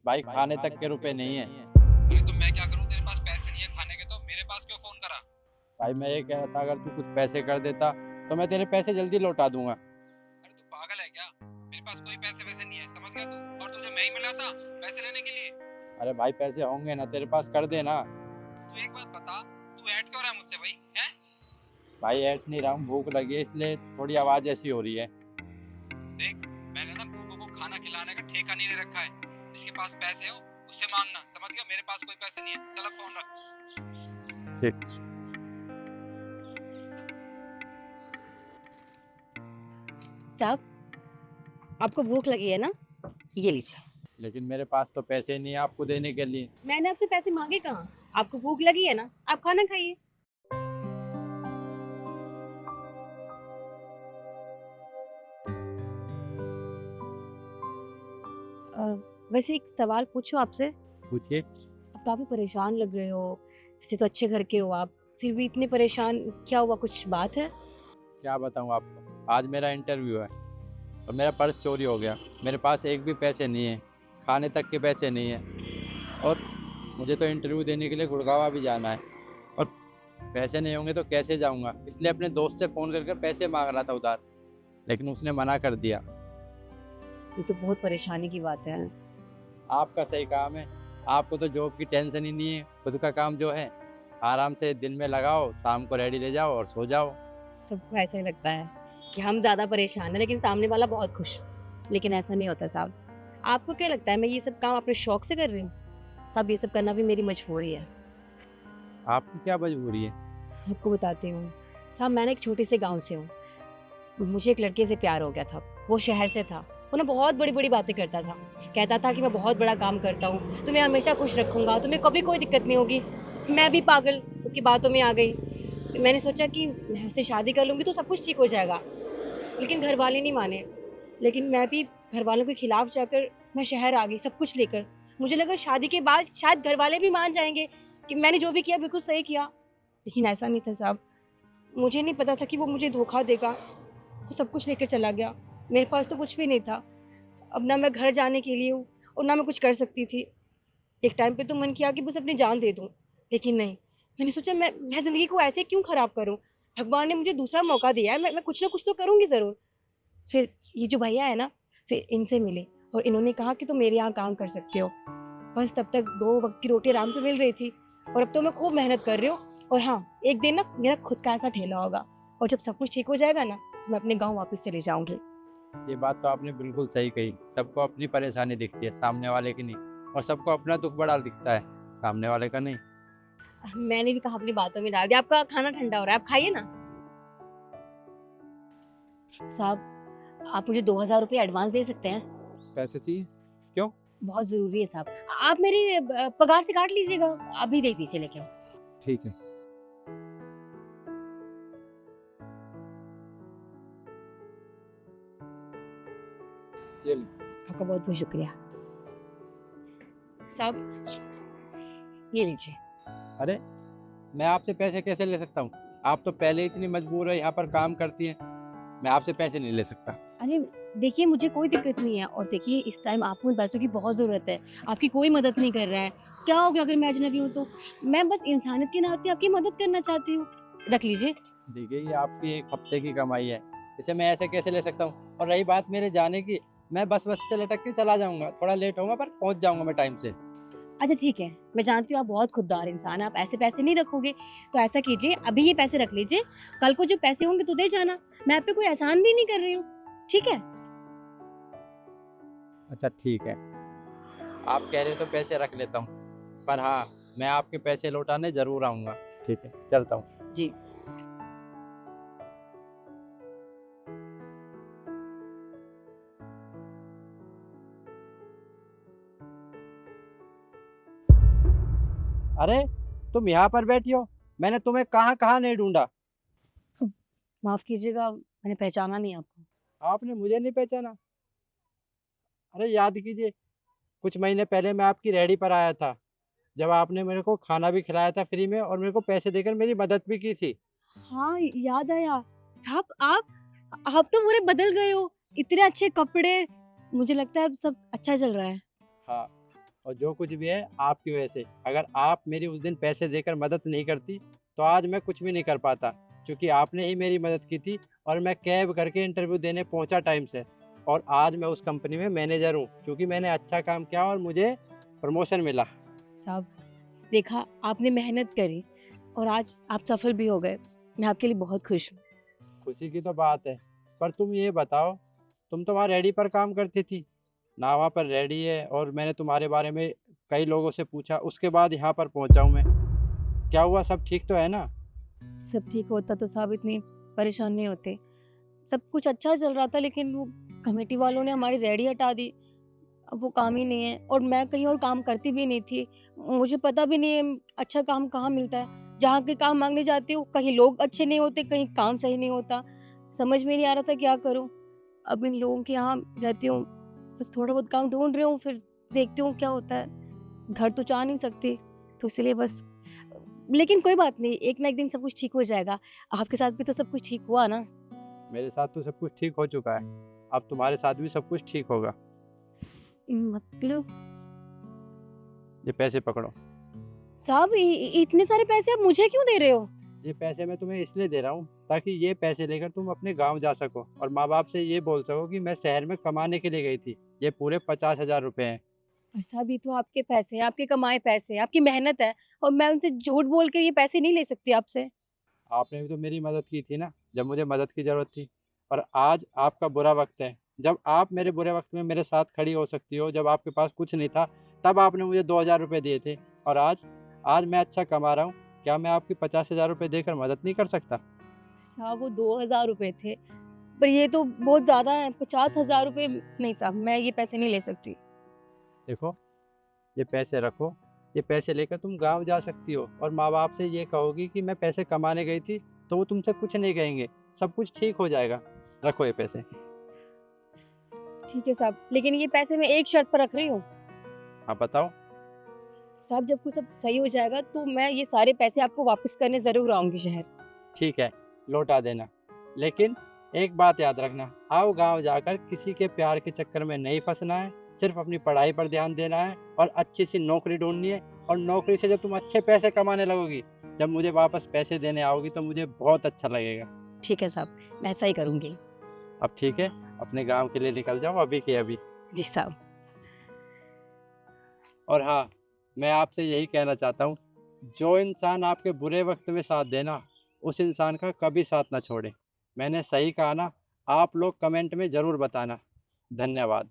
भाई खाने तक के रुपए नहीं है। अरे तो मैं क्या करूं, तेरे पास पैसे नहीं है खाने के तो मेरे पास क्यों फोन करा? भाई मैं ये कह रहा था अगर तू कुछ पैसे कर देता तो मैं तेरे पैसे जल्दी लौटा दूंगा। अरे तू पागल है क्या? मेरे पास कोई पैसे वैसे नहीं है, समझ गया तू? और तुझे मैं ही मिला था पैसे लेने के लिए। अरे भाई पैसे होंगे ना तेरे पास, कर देना। तू एक बात बता, तू ऐड क्यों रहा है मुझसे भाई? हैं? भाई ऐठ नहीं रहा हूँ, भूख लगी है इसलिए थोड़ी आवाज ऐसी हो रही है। देख, मैंने ना भूखों को खाना खिलाने का ठेका नहीं ले रखा है। जिसके पास पैसे हो उससे मांगना, समझ गया? मेरे पास कोई पैसे नहीं है, चल अब फोन रख। ठीक। साहब, आपको भूख लगी है ना? ये लीजिए। लेकिन मेरे पास तो पैसे नहीं है आपको देने के लिए। मैंने आपसे पैसे मांगे कहाँ? आपको भूख लगी है ना, आप खाना खाइए। अ, वैसे एक सवाल पूछूं आपसे? पूछिए। आप काफी परेशान लग रहे हो। वैसे तो अच्छे घर के हो आप, फिर भी इतने परेशान, क्या हुआ? कुछ बात है? क्या बताऊँ आपको, आज मेरा इंटरव्यू है और मेरा पर्स चोरी हो गया। मेरे पास एक भी पैसे नहीं है, खाने तक के पैसे नहीं है। और मुझे तो इंटरव्यू देने के लिए गुड़गांव भी जाना है और पैसे नहीं होंगे तो कैसे जाऊंगा, इसलिए अपने दोस्त से फ़ोन करके पैसे मांग रहा था उधार, लेकिन उसने मना कर दिया। ये तो बहुत परेशानी की बात है। आपका सही काम है, आपको तो जॉब की टेंशन ही नहीं है। खुद का काम जो है आराम से दिन में लगाओ, शाम को रेडी ले जाओ और सो जाओ। सबको ऐसा ही लगता है कि हम ज्यादा परेशान हैं लेकिन सामने वाला बहुत खुश। लेकिन ऐसा नहीं होता साहब। आपको क्या लगता है मैं ये सब काम अपने शौक से कर रही हूँ? साहब, ये सब करना भी मेरी मजबूरी है। आपकी क्या मजबूरी है? आपको बताती हूँ साहब, मैंने एक छोटे से गांव से हूँ। मुझे एक लड़के से प्यार हो गया था। वो शहर से था। वो ना बहुत बड़ी बड़ी बातें करता था। कहता था कि मैं बहुत बड़ा काम करता हूँ, तुम्हें हमेशा खुश रखूंगा, तुम्हें कभी कोई दिक्कत नहीं होगी। मैं भी पागल उसकी बातों में आ गई। फिर मैंने सोचा कि मैं उससे शादी कर लूँगी तो सब कुछ ठीक हो जाएगा। लेकिन घर वाले नहीं माने। लेकिन मैं भी घर वालों के खिलाफ जाकर मैं शहर आ गई सब कुछ लेकर। मुझे लगा शादी के बाद शायद घर वाले भी मान जाएंगे कि मैंने जो भी किया बिल्कुल सही किया। लेकिन ऐसा नहीं था साहब। मुझे नहीं पता था कि वो मुझे धोखा देगा। वो सब कुछ लेकर चला गया। मेरे पास तो कुछ भी नहीं था। अब ना मैं घर जाने के लिए हूँ और ना मैं कुछ कर सकती थी। एक टाइम पे तो मन किया कि बस अपनी जान दे दूँ। लेकिन नहीं, मैंने सोचा मैं ज़िंदगी को ऐसे क्यों ख़राब करूँ। भगवान ने मुझे दूसरा मौका दिया है, मैं कुछ ना कुछ तो करूँगी ज़रूर। फिर ये जो भैया है ना, फिर इनसे मिले और इन्होंने कहा कि तुम मेरे यहाँ काम कर सकते हो। बस तब तक 2 वक़्त की रोटी आराम से मिल रही थी और अब तो मैं खूब मेहनत कर रही हूँ। और हाँ, एक दिन ना मेरा खुद का ऐसा ठेला होगा और जब सब कुछ ठीक हो जाएगा ना, तो मैं अपने गाँव वापस चली जाऊँगी। ये बात तो आपने बिल्कुल सही कही। सबको अपनी परेशानी दिखती है, सामने वाले की नहीं। और सबको अपना दुख बड़ा दिखता है, सामने वाले का नहीं। मैंने भी कहा अपनी बातों में डाल दिया। आपका खाना ठंडा हो रहा है, आप खाइए ना। साहब, आप मुझे 2,000 रुपये एडवांस दे सकते हैं? पैसे चाहिए? क्यों? बहुत ज़रूरी है साहब। आप मेरी पगार से काट लीजिएगा, अभी दे दीजिए लेकिन। ठीक है। ये लो। आपका बहुत बहुत शुक्रिया। साहब, ये लीजिए। अरे मैं आपसे पैसे कैसे ले सकता हूँ? आप तो पहले इतनी मजबूर है, यहाँ पर काम करती हैं। मैं आपसे पैसे नहीं ले सकता। अरे देखिए, मुझे कोई दिक्कत नहीं है और देखिए इस टाइम आपको इन पैसों की बहुत ज़रूरत है। आपकी कोई मदद नहीं कर रहा है। क्या हो गया अगर मैं अजनबी हूँ तो? मैं बस इंसानियत के नाते आपकी मदद करना चाहती हूँ। रख लीजिए। देखिए ये आपकी एक हफ्ते की कमाई है, इसे मैं ऐसे कैसे ले सकता हूँ? और रही बात मेरे जाने की, मैं बस से लटक के चला जाऊँगा। थोड़ा लेट होऊँगा पर पहुँच जाऊँगा मैं टाइम से। अच्छा ठीक है, मैं जानती हूँ आप बहुत खुददार इंसान हैं, आप ऐसे पैसे नहीं रखोगे। तो ऐसा कीजिए, अभी ये पैसे रख लीजिए, कल को जो पैसे होंगे तो दे जाना। मैं आप पे कोई एहसान भी नहीं कर रही हूँ, ठीक है? अच्छा ठीक है, आप कह रहे हो तो पैसे रख लेता हूँ। पर हाँ, मैं आपके पैसे लौटाने ज़रूर आऊँगा। ठीक है, चलता हूँ। जी। अरे तुम यहाँ पर बैठी हो, मैंने तुम्हें कहाँ कहाँ नहीं ढूंढा। माफ़ कीजिएगा, मैंने पहचाना नहीं आपको। आपने मुझे नहीं पहचाना? अरे याद कीजिए, कुछ महीने पहले मैं आपकी रेहड़ी पर आया था, जब आपने मेरे को खाना भी खिलाया था फ्री में और मेरे को पैसे देकर मेरी मदद भी की थी। हाँ, याद आया। साहब, आप तो पूरे बदल गए हो, इतने अच्छे कपड़े। मुझे लगता है अब सब अच्छा चल रहा है। हाँ, और जो कुछ भी है आपकी वजह से। अगर आप मेरी उस दिन पैसे देकर मदद नहीं करती तो आज मैं कुछ भी नहीं कर पाता, क्योंकि आपने ही मेरी मदद की थी और मैं कैब करके इंटरव्यू देने पहुंचा टाइम से। और आज मैं उस कंपनी में मैनेजर हूँ, क्योंकि मैंने अच्छा काम किया और मुझे प्रमोशन मिला। साहब, देखा आपने मेहनत करी और आज आप सफल भी हो गए। मैं आपके लिए बहुत खुश हूँ। खुशी की तो बात है, पर तुम ये बताओ, तुम तो वहाँ रेडी पर काम करती थी ना, वहाँ पर रेडी है और मैंने तुम्हारे बारे में कई लोगों से पूछा, उसके बाद यहाँ पर पहुँचा हूँ मैं। क्या हुआ, सब ठीक तो है ना? सब ठीक होता तो साहब इतनी परेशान नहीं होते। सब कुछ अच्छा चल रहा था, लेकिन वो कमेटी वालों ने हमारी रेडी हटा दी। अब वो काम ही नहीं है और मैं कहीं और काम करती भी नहीं थी। मुझे पता भी नहीं है अच्छा काम कहाँ मिलता है। जहाँ के काम माँगने जाती हूँ, कहीं लोग अच्छे नहीं होते, कहीं काम सही नहीं होता। समझ में नहीं आ रहा था क्या करूँ? अब इन लोगों के यहाँ रहती हूँ, बस थोड़ा बहुत काम ढूँढ रही हूँ, फिर देखती हूँ क्या होता है। घर तो जा नहीं सकती, तो इसलिए बस, लेकिन कोई बात नहीं, एक ना एक दिन सब कुछ ठीक हो जाएगा। आपके साथ भी तो सब कुछ ठीक हुआ ना? मेरे साथ तो सब कुछ ठीक हो चुका है, अब तुम्हारे साथ भी सब कुछ ठीक होगा। मतलब ये पैसे पकड़ो। साहब, इतने सारे पैसे आप मुझे क्यों दे रहे हो? ये पैसे मैं तुम्हें इसलिए दे रहा हूँ ताकि ये पैसे लेकर तुम अपने गांव जा सको और माँ बाप से ये बोल सको कि मैं शहर में कमाने के लिए गई थी। ये पूरे 50,000 रुपए हैं। पर साहब, ये तो आपके पैसे हैं, आपके कमाए पैसे हैं, आपकी मेहनत है, और मैं उनसे झूठ बोल के ये पैसे नहीं ले सकती आपसे। आपने भी तो मेरी मदद की थी ना, जब मुझे मदद की ज़रूरत थी। और आज आपका बुरा वक्त है, जब आप मेरे बुरे वक्त में मेरे साथ खड़ी हो सकती हो, जब आपके पास कुछ नहीं था, तब आपने मुझे 2,000 रुपये दिए थे। और आज आज मैं अच्छा कमा रहा हूँ, क्या मैं आपकी 50,000 रुपये देकर मदद नहीं कर सकता? साहब, वो 2,000 रुपये थे, पर ये तो बहुत ज़्यादा है। 50,000 रुपये नहीं साहब, मैं ये पैसे नहीं ले सकती। देखो, ये पैसे रखो, ये पैसे लेकर तुम गाँव जा सकती हो और माँ बाप से ये कहोगी कि मैं पैसे कमाने गई थी, तो वो तुमसे कुछ नहीं कहेंगे, सब कुछ ठीक हो जाएगा। रखो ये पैसे। ठीक है साहब, लेकिन ये पैसे मैं एक शर्त पर रख रही हूँ। हाँ बताओ। साहब, जब कुछ सब सही हो जाएगा तो मैं ये सारे पैसे आपको वापस करने ज़रूर आऊँगी शहर। ठीक है, लौटा देना। लेकिन एक बात याद रखना, आओ गाँव जाकर किसी के प्यार के चक्कर में नहीं फँसना है, सिर्फ़ अपनी पढ़ाई पर ध्यान देना है और अच्छी सी नौकरी ढूँढनी है। और नौकरी से जब तुम अच्छे पैसे कमाने लगोगी, जब मुझे वापस पैसे देने आओगी तो मुझे बहुत अच्छा लगेगा। ठीक है साहब, मैं ऐसा ही करूँगी। अब ठीक है, अपने गाँव के लिए निकल जाओ अभी के अभी। जी साहब। और हाँ, मैं आपसे यही कहना चाहता हूँ, जो इंसान आपके बुरे वक्त में साथ देना, उस इंसान का कभी साथ ना छोड़े। मैंने सही कहा ना? आप लोग कमेंट में ज़रूर बताना। धन्यवाद।